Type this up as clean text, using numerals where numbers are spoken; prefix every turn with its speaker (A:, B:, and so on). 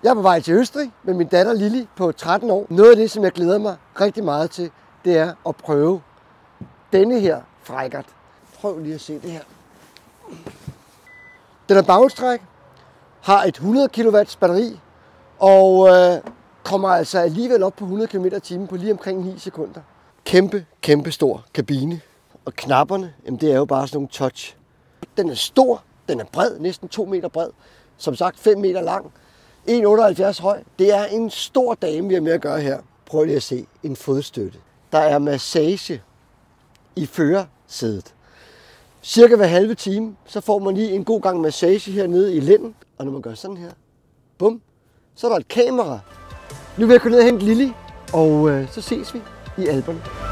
A: Jeg er på vej til Østrig med min datter Lili på 13 år. Noget af det, som jeg glæder mig rigtig meget til, det er at prøve denne her Freigert. Prøv lige at se det her. Den er bagstræk, har et 100 kW batteri og kommer altså alligevel op på 100 km/t på lige omkring 9 sekunder. Kæmpe stor kabine. Og knapperne, jamen det er jo bare sådan nogle touch. Den er stor, den er bred, næsten 2 meter bred. Som sagt 5 meter lang. 1,78 høj. Det er en stor dame, vi har med at gøre her. Prøv lige at se en fodstøtte. Der er massage i førersædet. Cirka hver halve time, så får man lige en god gang massage hernede i lænden. Og når man gør sådan her, bum, så er der et kamera. Nu vil jeg gå ned og hente Lili, og så ses vi i Alperne.